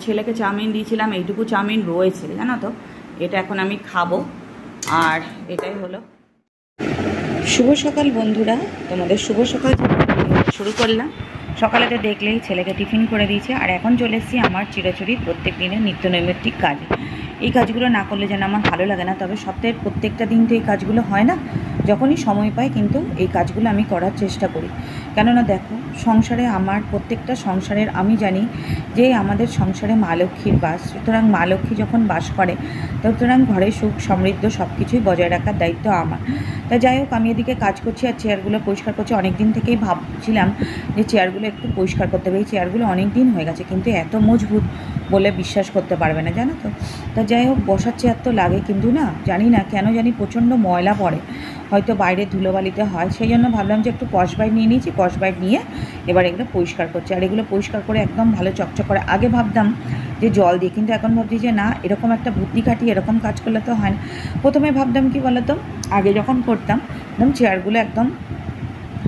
ছেলেকে চাউমিন দিয়েছিলাম, এইটুকু চাউমিন রয়েছে জানো তো, এটা এখন আমি খাবো। আর এটাই হলো শুভ সকাল বন্ধুরা, তোমাদের শুভ সকাল শুরু করলাম। সকালে তো দেখলেই ছেলেকে টিফিন করে দিয়েছে, আর এখন চলে এসেছি আমার চিরাচরিত প্রত্যেক দিনের নিত্য নৈমিত্তিক কাজে। এই কাজগুলো না করলে যেন আমার ভালো লাগে না, তবে সপ্তাহের প্রত্যেকটা দিন তো এই কাজগুলো হয় না। যখনই সময় পাই কিন্তু এই কাজগুলো আমি করার চেষ্টা করি। কেননা দেখো, সংসারে আমার প্রত্যেকটা সংসারের আমি জানি যে আমাদের সংসারে মা লক্ষ্মীর বাস, সুতরাং মা লক্ষ্মী যখন বাস করে সুতরাং ঘরে সুখ সমৃদ্ধ সব কিছুই বজায় রাখার দায়িত্ব আমার। তা যাই হোক, আমি এদিকে কাজ করছি আর চেয়ারগুলো পরিষ্কার করছি। অনেক দিন থেকেই ভাবছিলাম যে চেয়ারগুলো একটু পরিষ্কার করতে হবে। এই চেয়ারগুলো অনেক দিন হয়ে গেছে, কিন্তু এত মজবুত বলে বিশ্বাস করতে পারবে না জানো তো। তা যাই হোক, বসার চেয়ার তো লাগে, কিন্তু না জানি না কেন জানি প্রচণ্ড ময়লা পড়ে, হয়তো বাইরে ধুলোবালিতে হয়। সেই জন্য ভাবলাম যে একটু কসবাইট নিয়ে নিয়েছি, কসবাইট নিয়ে এবার এগুলো পরিষ্কার করছি। আর এগুলো পরিষ্কার করে একদম ভালো চকচক করে। আগে ভাবতাম যে জল দিয়ে, কিন্তু এখন ভাবছি যে না, এরকম একটা বুদ্ধি খাটিয়ে এরকম কাজ করলে তো হয় না। প্রথমে ভাবতাম কি বলতো, আগে যখন করতাম একদম চেয়ারগুলো একদম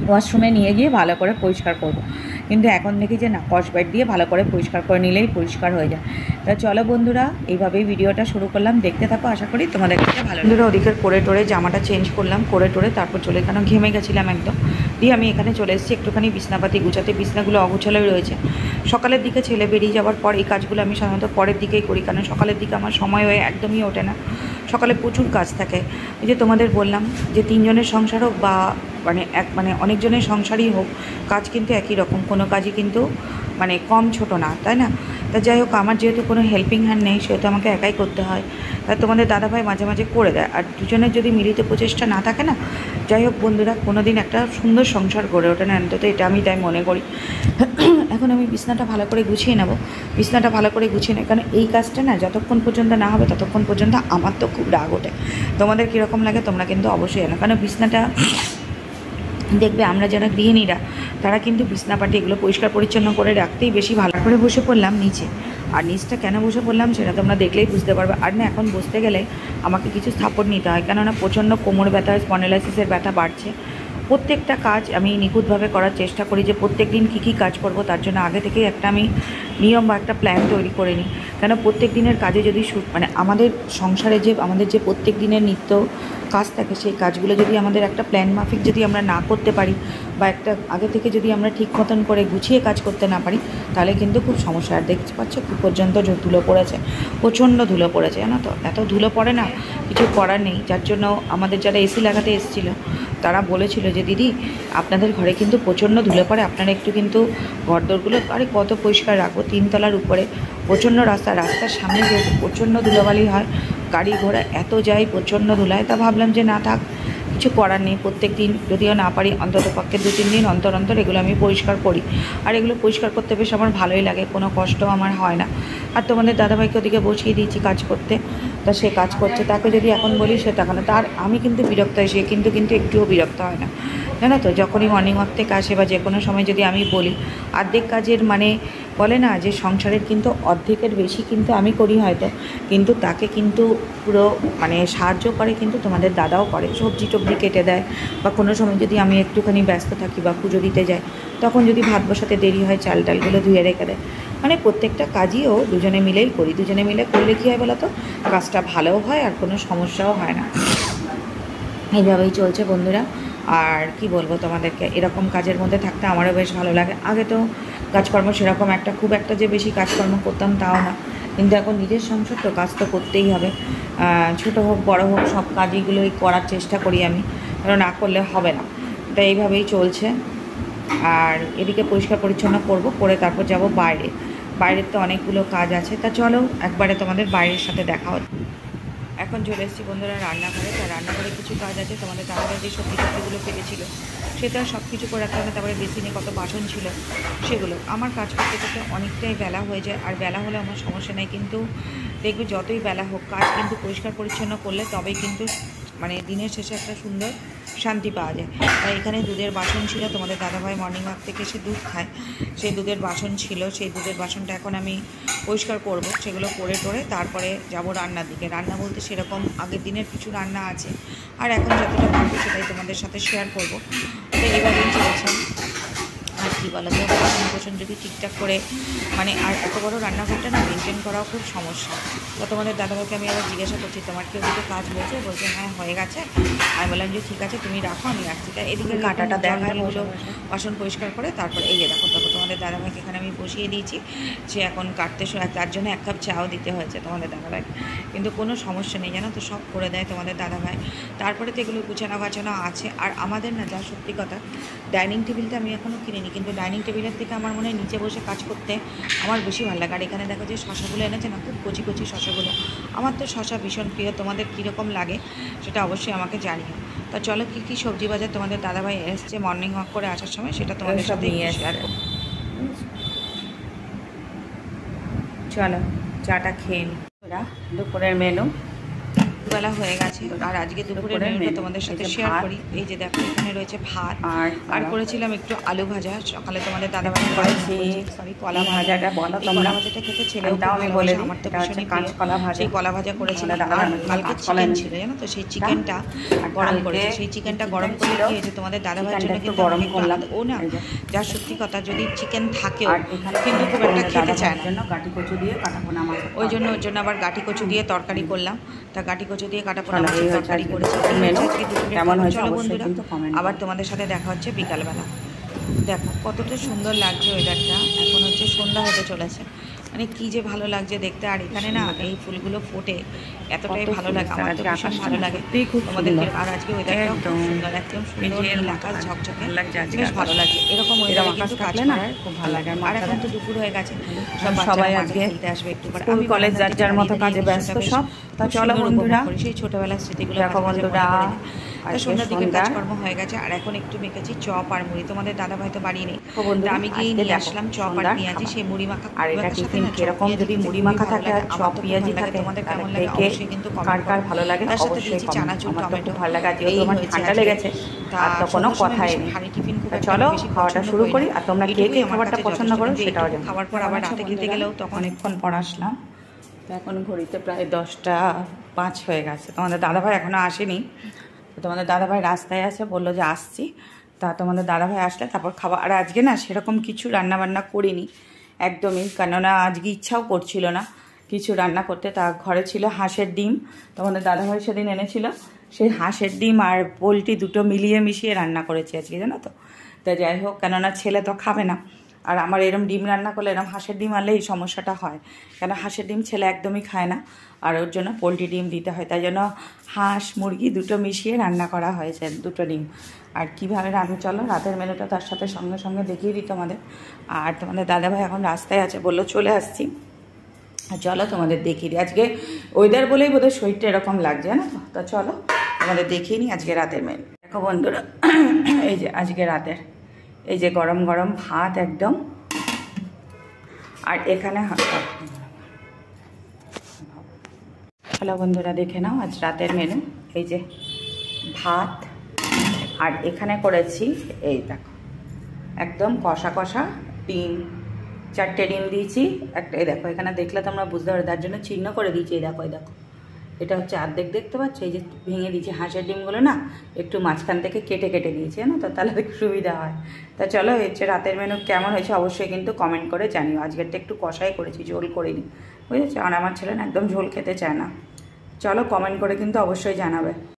ওয়াশরুমে নিয়ে গিয়ে ভালো করে পরিষ্কার করব, কিন্তু এখন দেখি যে না, কসবাইট দিয়ে ভালো করে পরিষ্কার করে নিলেই পরিষ্কার হয়ে যায়। তা চলো বন্ধুরা, এইভাবেই ভিডিওটা শুরু করলাম, দেখতে থাকো, আশা করি তোমাদের কাছে ভালো। বন্ধুরা ওদিকের করে টোরে জামাটা চেঞ্জ করলাম, করে টোরে তারপর চলে, কেন ঘেমে গেছিলাম একদম। দিয়ে আমি এখানে চলে এসেছি একটুখানি বিছনাপাতি গুছাতে। বিছনাগুলো অগুছালোই রয়েছে। সকালের দিকে ছেলে বেরিয়ে যাওয়ার পর এই কাজগুলো আমি সাধারণত পরের দিকেই করি, কারণ সকালের দিকে আমার সময় হয়ে একদমই ওঠে না। সকালে প্রচুর কাজ থাকে। এই যে তোমাদের বললাম যে 3 জনের সংসার হোক বা অনেকজনের সংসারই হোক, কাজ কিন্তু একই রকম, কোনো কাজই কিন্তু কম ছোট না, তাই না? তা যাই হোক, আমার যেহেতু কোনো হেল্পিং হ্যান্ড নেই, সেহেতু আমাকে একাই করতে হয়। তা তোমাদের দাদাভাই মাঝে মাঝে করে দেয়, আর দুজনের যদি মিলিত প্রচেষ্টা না থাকে না, যাই হোক বন্ধুরা, কোনো দিন একটা সুন্দর সংসার গড়ে ওঠে না, অন্তত এটা আমি তাই মনে করি। এখন আমি বিছনাটা ভালো করে গুছিয়ে নেব। বিছনাটা ভালো করে গুছিয়ে নেব, কারণ এই কাজটা না যতক্ষণ পর্যন্ত না হবে ততক্ষণ পর্যন্ত আমার তো খুব রাগ ওঠে। তোমাদের কীরকম লাগে তোমরা কিন্তু অবশ্যই জানো, কারণ বিছনাটা দেখবে আমরা যারা গৃহিণীরা তারা কিন্তু বিছনাপাটি এগুলো পরিষ্কার পরিচ্ছন্ন করে রাখতেই বেশি ভালো করে। বসে পড়লাম নিচে, আর নিচটা কেন বসে পড়লাম সেটা তোমরা দেখলেই বুঝতে পারবে। আর না, এখন বসতে গেলে আমাকে কিছু সাপোর্ট নিতে হয়, কেননা প্রচণ্ড কোমর ব্যথা, স্পন্ডাইলাইসিসের ব্যথা বাড়ছে। প্রত্যেকটা কাজ আমি নিখুঁতভাবে করার চেষ্টা করি, যে প্রত্যেক দিন কী কী কাজ করব তার জন্য আগে থেকেই একটা আমি নিয়ম বা একটা প্ল্যান তৈরি করে নিই। কেন প্রত্যেক দিনের কাজে যদি আমাদের সংসারে আমাদের যে প্রত্যেক দিনের নিত্য কাজ থাকে, সেই কাজগুলো যদি আমাদের একটা প্ল্যান মাফিক যদি আমরা না করতে পারি, বা একটা আগে থেকে যদি আমরা ঠিক মতন করে গুছিয়ে কাজ করতে না পারি, তাহলে কিন্তু খুব সমস্যা। আর দেখতে পাচ্ছ খুব পর্যন্ত ধুলো পড়েছে, প্রচণ্ড ধুলো পড়েছে জানো তো। এত ধুলো পড়ে না, কিছু করার নেই। যার জন্য আমাদের যারা এসি লাগাতে এসেছিলো তারা বলেছিল যে দিদি, আপনাদের ঘরে কিন্তু প্রচণ্ড ধুলো পড়ে, আপনারা একটু কিন্তু ঘরদোরগুলো আরে কত পরিষ্কার রাখবো, 3 তলার উপরে প্রচণ্ড রাস্তার সামনে যে প্রচণ্ড ধুলোবালি হয়, গাড়ি ঘোড়া এত যায়, প্রচণ্ড ধুলায়। তা ভাবলাম যে না থাক, কিছু করার নেই, প্রত্যেক দিন যদিও না পারি অন্তত পক্ষে 2-3 দিন অন্তর অন্তর এগুলো আমি পরিষ্কার করি। আর এগুলো পরিষ্কার করতে বেশ আমার ভালোই লাগে, কোনো কষ্ট আমার হয় না। আর তোমাদের দাদাভাইকে ওদিকে বসিয়ে দিয়েছি কাজ করতে, তা সে কাজ করছে। তাকে যদি এখন বলি সে তখন তার আমি কিন্তু বিরক্ত হয়, সে কিন্তু একটুও বিরক্ত হয় না জানো তো। যখনই মর্নিং ওয়াক থেকে আসে বা যে কোনো সময় যদি আমি বলি, অর্ধেক কাজের বলে না যে সংসারের কিন্তু অর্ধেকের বেশি কিন্তু আমি করি হয়তো, কিন্তু তাকে কিন্তু পুরো সাহায্য করে কিন্তু তোমাদের দাদাও করে। সবজি টবজি কেটে দেয়, বা কোনো সময় যদি আমি একটুখানি ব্যস্ত থাকি বা পুজো দিতে যাই, তখন যদি ভাত বসাতে দেরি হয় চাল ডালগুলো ধুয়ে রেখে দেয়। প্রত্যেকটা কাজই ও দুজনে মিলেই করি। দুজনে মিলে করলে কী হয় বলো তো, কাজটা ভালোও হয় আর কোনো সমস্যাও হয় না। এইভাবেই চলছে বন্ধুরা। আর কি বলবো তোমাদেরকে, এরকম কাজের মধ্যে থাকতে আমারও বেশ ভালো লাগে। আগে তো কাজকর্ম সেরকম খুব একটা যে বেশি কাজকর্ম করতাম তাও না, কিন্তু এখন নিজের সংসার তো কাজ তো করতেই হবে। ছোটো হোক বড়ো হোক সব কাজগুলোই করার চেষ্টা করি আমি, কারণ না করলে হবে না। তাই এইভাবেই চলছে। আর এদিকে পরিষ্কার পরিচ্ছন্ন করব, করে তারপর যাব বাইরের তো অনেকগুলো কাজ আছে। তা চলো একবারে তোমাদের বাইরের সাথে দেখা হচ্ছে। এখন চলে এসেছি বন্ধুরা রান্নাঘরে। তা রান্নাঘরে কিছু কাজ আছে, তোমাদের দাদাভাই যে সবজি টবজিগুলো কেটেছিল সেটা সব কিছু করে রাখতে হবে। তারপরে বেসিনে কত বাসন ছিল সেগুলো। আমার কাজ করতে করতে অনেকটাই বেলা হয়ে যায়, আর বেলা হলে আমার সমস্যা নেই, কিন্তু দেখবে যতই বেলা হোক কাজ কিন্তু পরিষ্কার পরিচ্ছন্ন করলে তবেই কিন্তু দিনের শেষে একটা সুন্দর শান্তি পাওয়া যায়। তাই এখানে দুধের বাসন ছিল, তোমাদের দাদাভাই মর্নিং ওয়াক থেকে এসে দুধ খায়, সেই দুধের বাসন ছিল। সেই দুধের বাসনটা এখন আমি পরিষ্কার করব, সেগুলো করে টোরে তারপরে যাব রান্নার দিকে। রান্না বলতে সেরকম আগের দিনের কিছু রান্না আছে, আর এখন যতটা পারবো সেটাই তোমাদের সাথে শেয়ার করব। তো এইভাবেই চলছে। আর কী বলো তো, পোষণ যদি ঠিকঠাক করে মানে, আর এত বড় রান্নাঘরটা না মেনটেন করাও খুব সমস্যা। তো তোমাদের দাদাভাইকে আমি আবার জিজ্ঞাসা করছি তোমার কেউ দুটো কাজ হয়েছে, বলছে হ্যাঁ হয়ে গেছে। আমি বললাম যে ঠিক আছে তুমি রাখো আমি রাখছি। তাই এদিকে কাঁটাটা দেখায় বলো, বাসন পরিষ্কার করে তারপর এই যে দেখো তোমাদের দাদাভাইকে এখানে আমি বসিয়ে দিয়েছি, সে এখন কাটতে তার জন্য 1 কাপ চাও দিতে হয়েছে তোমাদের দাদাভাইকে, কিন্তু কোনো সমস্যা নেই জানো তো, সব করে দেয় তোমাদের দাদাভাই। তারপরে তো এগুলো গুছানো গাছানো আছে। আর আমাদের না, যা সত্যি কথা, ডাইনিং টেবিলটা আমি এখনও কিনিনি, কিন্তু ডাইনিং টেবিলের থেকে আমার মনে হয় নিচে বসে কাজ করতে আমার বেশি ভালো লাগে। আর এখানে দেখো যে শশাগুলো এনেছে না, খুব কচি কচি শশাগুলো। আমার তো শশা ভীষণ প্রিয়, তোমাদের কীরকম লাগে সেটা অবশ্যই আমাকে জানিও। তা চলো কী কী সবজি বাজার তোমাদের দাদাভাই এসছে মর্নিং ওয়াক করে আসার সময়, সেটা তোমাদের সাথে নিয়ে শেয়ার করব। চলো চাটা খেয়ে নিই। দুপুরের মেনু বেলা হয়ে গেছে, আর আজকে দুপুরের মেনুটা তোমাদের সাথে শেয়ার করি। এই যে দেখো এখানে রয়েছে ভাত, আর করেছিলাম একটু আলু ভাজা। সকালে তোমাদের দাদাভাই করেছি, সরি কলা ভাজাটা বলো, কলা ভাজাটা খেতে ছেলেও আমি বলে আমার তো ভীষণই কাঁচকলা ভাজা, সেই কলা ভাজা করেছিলাম। আর কালকে চিকেন ছিল জানো তো, সেই চিকেনটা গরম করেছি। সেই চিকেনটা গরম করে কি হয়েছে তোমাদের দাদাভাইয়ের জন্য কিন্তু গরম করলাম। ও না, যা সত্যি কথা, যদি চিকেন থাকেও কিন্তু খুব একটা খেতে চায় না, গাটি কচু দিয়ে কাটা পোনা মাছ, ওই জন্য ওর জন্য আবার গাটি কচু দিয়ে তরকারি করলাম। তা গাটি কচু দিয়ে কাটা পোনা মাছের তরকারি করেছি। কেমন হয়েছে চলো বন্ধুরা, আবার তোমাদের সাথে দেখা হচ্ছে বিকালবেলা। দেখো কতটা সুন্দর লাগছে ওয়েদারটা, এখন হচ্ছে সন্ধ্যা হতে চলেছে, মানে কী যে ভালো লাগছে দেখতে। আর এখানে না এই ফুলগুলো ফোটে, এতটাই ভালো লাগে, আমার তো ভীষণ ভালো লাগে তোমাদের। আর আজকে ওয়েদারটাও খুব সুন্দর, একদম সুন্দর আকাশ ঝকঝকে, বেশ ভালো লাগছে। এরকম ওয়েদারে কিন্তু কাজ করার খুব ভালো লাগে। আর এখন তো দুপুর হয়ে গেছে, সবাই আজকে খেলতে আসবে একটু পরে। আমি কলেজ যার মতো কাজে ব্যস্ত সব। তা চলো বন্ধুরা, সেই ছোটোবেলার স্মৃতিগুলো দেখো বন্ধুরা। সন্ধ্যার দিকে কাজকর্ম হয়ে গেছে, আর এখন একটু মেখেছি চপ আর মুড়ি। তোমাদের দাদাভাই তো বাড়ি নেই, আমি গিয়ে নিয়ে আসলাম চপ আর পেঁয়াজি, সেই মুড়ি মাখা। আর এটা টিফিন কিরকম, যদি মুড়ি মাখা থাকে আর চপ পেঁয়াজি থাকে, তোমাদের কেমন লাগে অবশ্যই কিন্তু কমেন্ট কার ভালো লাগে। তার সাথে দিয়েছি চানাচুর টমেটো, ভালো লাগে। যেহেতু আমার ঠান্ডা লেগেছে আর তো কোনো কথাই নেই। ভারী টিফিন খুব চলো খাওয়াটা শুরু করি। আর তোমরা কে কে খাবারটা পছন্দ করো সেটাও জানো। খাওয়ার পর আবার রাতে খেতে গেলেও তখন অনেকক্ষণ পর আসলাম, তো এখন ঘড়িতে প্রায় 10টা 5 হয়ে গেছে। তোমাদের দাদাভাই এখনও আসেনি, তো তোমাদের দাদাভাই রাস্তায় আছে, বললো যে আসছি। তা তোমাদের দাদাভাই আসলে তারপর খাবার। আর আজকে না সেরকম কিছু রান্নাবান্না করিনি একদমই, কেননা আজকে ইচ্ছাও করছিল না কিছু রান্না করতে। তা ঘরে ছিল হাঁসের ডিম, তোমাদের দাদাভাই সেদিন এনেছিল, সেই হাঁসের ডিম আর পোলট্রি দুটো মিলিয়ে মিশিয়ে রান্না করেছি আজকে, জানো তো। তা যাই হোক, কেননা ছেলে তো খাবে না, আর আমার এরম ডিম রান্না করলে, এরম হাঁসের ডিম আনলে এই সমস্যাটা হয়, কেন হাঁসের ডিম ছেলে একদমই খায় না, আর ওর জন্য পোলট্রি ডিম দিতে হয়। তাই জন্য হাঁস মুরগি দুটো মিশিয়ে রান্না করা হয়েছে, দুটো ডিম। আর কীভাবে রান্না, চলো রাতের মেনুটা তার সাথে সঙ্গে সঙ্গে দেখিয়ে দিই তোমাদের। আর তোমাদের দাদাভাই এখন রাস্তায় আছে, বললো চলে আসছি, চলো তোমাদের দেখিয়ে দিই। আজকে ওয়েদার বলেই বোধহয় শরীরটা এরকম লাগছে, জানো তো। তা চলো তোমাদের দেখিয়ে নিই আজকে রাতের মেনু। দেখো বন্ধুরা, এই যে আজকে রাতের, এই যে গরম গরম ভাত একদম। আর এখানে হ্যালো বন্ধুরা, দেখে নাও আজ রাতের মেনু। এই যে ভাত, আর এখানে করেছি এই দেখো একদম কষা কষা ডিম, 4টে ডিম দিয়েছি। একটা এই দেখো এখানে দেখলে তোমরা বুঝতে পারো, তার জন্য চিহ্ন করে দিয়েছি। এই দেখো, এই দেখো, এটা হচ্ছে অর্ধেক, দেখতে পাচ্ছ, এই যে ভেঙে দিয়েছি হাঁসের ডিমগুলো না, একটু মাঝখান থেকে কেটে কেটে দিয়েছি, না তো, তাহলে একটু সুবিধা হয়। তা চলো হচ্ছে রাতের মেনু কেমন হয়েছে অবশ্যই কিন্তু কমেন্ট করে জানিও। আজকেরটা একটু কষাই করেছি, ঝোল করিনি, বুঝেছো। আর আমার ছেলে না একদম ঝোল খেতে চায় না। চলো কমেন্ট করে কিন্তু অবশ্যই জানাবে।